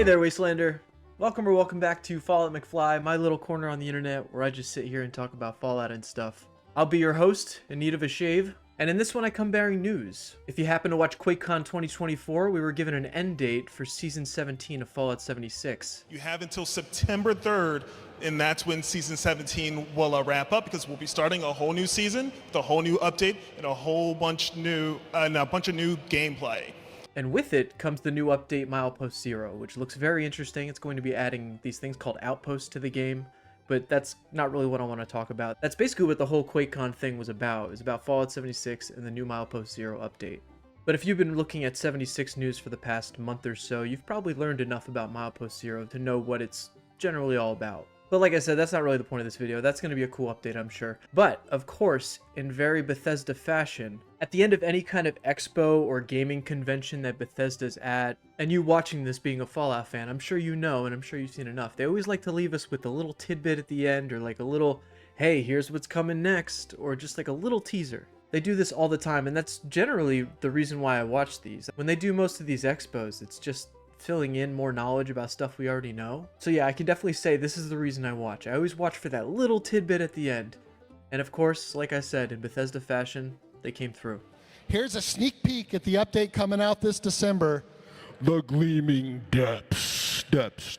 Hey there, Wastelander. Welcome back to Fallout McFly, my little corner on the internet where I just sit here and talk about Fallout and stuff. I'll be your host, in need of a shave, and in this one I come bearing news. If you happen to watch Quake Con 2024, we were given an end date for Season 17 of Fallout 76. You have until September 3rd, and that's when Season 17 will wrap up, because we'll be starting a whole new season, with a whole new update, and a whole bunch of new gameplay. And with it comes the new update Milepost Zero, which looks very interesting. It's going to be adding these things called outposts to the game, but that's not really what I want to talk about. That's basically what the whole QuakeCon thing was about. It was about Fallout 76 and the new Milepost Zero update. But if you've been looking at 76 news for the past month or so, you've probably learned enough about Milepost Zero to know what it's generally all about. But like I said, that's not really the point of this video. That's going to be a cool update, I'm sure. But, of course, in very Bethesda fashion, at the end of any kind of expo or gaming convention that Bethesda's at, and you watching this being a Fallout fan, I'm sure you know, and I'm sure you've seen enough, they always like to leave us with a little tidbit at the end, or like a little, hey, here's what's coming next, or just like a little teaser. They do this all the time, and that's generally the reason why I watch these. When they do most of these expos, it's just filling in more knowledge about stuff we already know. So yeah, I can definitely say this is the reason I watch. I always watch for that little tidbit at the end. And of course, like I said, in Bethesda fashion, they came through. Here's a sneak peek at the update coming out this December. The Gleaming Depths. Depths.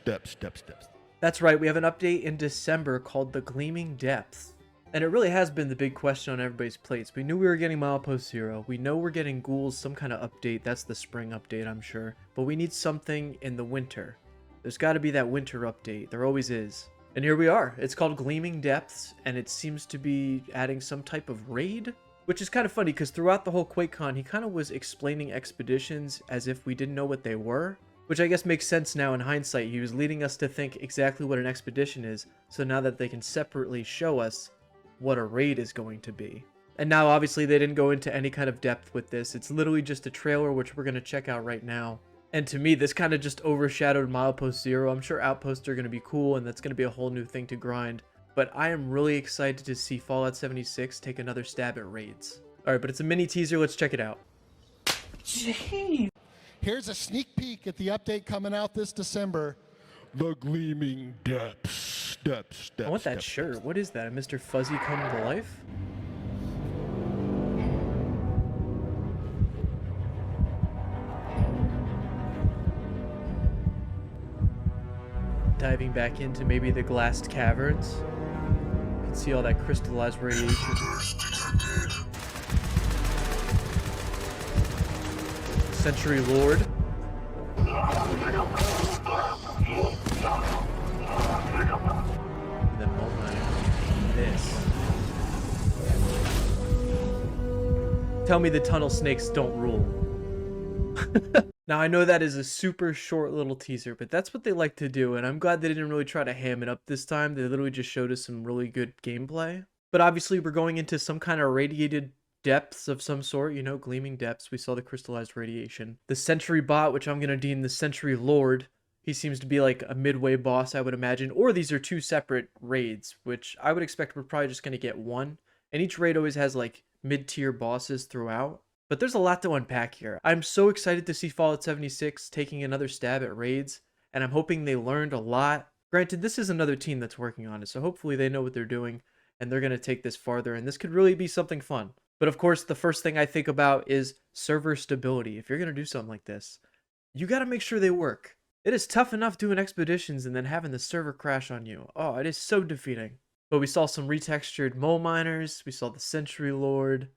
That's right, we have an update in December called the Gleaming Depths. And it really has been the big question on everybody's plates. We knew we were getting Milepost Zero. We know we're getting Ghouls, some kind of update. That's the spring update, I'm sure. But we need something in the winter. There's got to be that winter update. There always is. And here we are. It's called Gleaming Depths, and it seems to be adding some type of raid? Which is kind of funny, because throughout the whole QuakeCon, he kind of was explaining expeditions as if we didn't know what they were. Which I guess makes sense now in hindsight. He was leading us to think exactly what an expedition is, so now that they can separately show us what a raid is going to be. And now obviously they didn't go into any kind of depth with this. It's literally just a trailer, which we're going to check out right now. And to me, this kind of just overshadowed Milepost Zero. I'm sure outposts are going to be cool, and that's going to be a whole new thing to grind. But I am really excited to see Fallout 76 take another stab at raids. Alright, but it's a mini teaser. Let's check it out. Jeez. Here's a sneak peek at the update coming out this December. The Gleaming Depths. I want that shirt. What is that? A Mr. Fuzzy come to life? Diving back into maybe the glassed caverns. You can see all that crystallized radiation. Century Lord. And then this. Tell me the tunnel snakes don't rule. Now I know that is a super short little teaser, but that's what they like to do, and I'm glad they didn't really try to ham it up this time. They literally just showed us some really good gameplay. But obviously we're going into some kind of radiated depths of some sort, you know, Gleaming Depths. We saw the crystallized radiation. The Sentry Bot, which I'm going to deem the Sentry Lord. He seems to be like a midway boss, I would imagine. Or these are two separate raids, which I would expect we're probably just going to get one. And each raid always has like mid-tier bosses throughout. But there's a lot to unpack here. I'm so excited to see Fallout 76 taking another stab at raids. And I'm hoping they learned a lot. Granted, this is another team that's working on it, so hopefully they know what they're doing. And they're going to take this farther. And this could really be something fun. But of course, the first thing I think about is server stability. If you're going to do something like this, you got to make sure they work. It is tough enough doing expeditions and then having the server crash on you. Oh, it is so defeating. But we saw some retextured mole miners. We saw the Century Lord.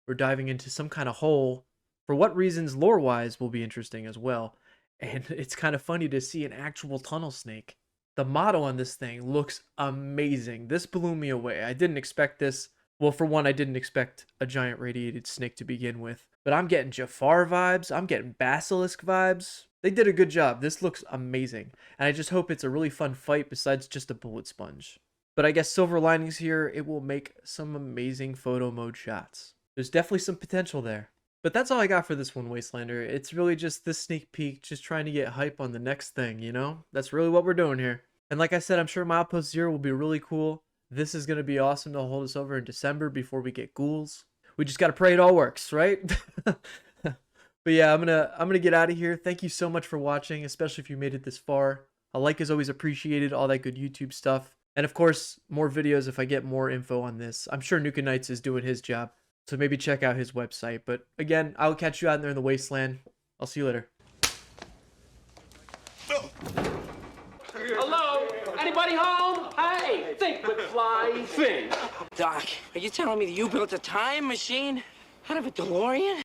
We're diving into some kind of hole. For what reasons, lore-wise, will be interesting as well. And it's kind of funny to see an actual tunnel snake. The model on this thing looks amazing. This blew me away. I didn't expect this. Well, for one, I didn't expect a giant radiated snake to begin with. But I'm getting Jafar vibes. I'm getting Basilisk vibes. They did a good job. This looks amazing. And I just hope it's a really fun fight besides just a bullet sponge. But I guess silver linings here, it will make some amazing photo mode shots. There's definitely some potential there. But that's all I got for this one, Wastelander. It's really just this sneak peek, just trying to get hype on the next thing, you know? That's really what we're doing here. And like I said, I'm sure Milepost Zero will be really cool. This is going to be awesome to hold us over in December before we get ghouls. We just got to pray it all works, right? But yeah, I'm gonna get out of here. Thank you so much for watching, especially if you made it this far. A like is always appreciated, all that good YouTube stuff. And of course, more videos if I get more info on this. I'm sure Nuka Knights is doing his job, so maybe check out his website. But again, I'll catch you out there in the wasteland. I'll see you later. Hello? Anybody home? Hey, think McFly, think. Doc, are you telling me that you built a time machine out of a DeLorean?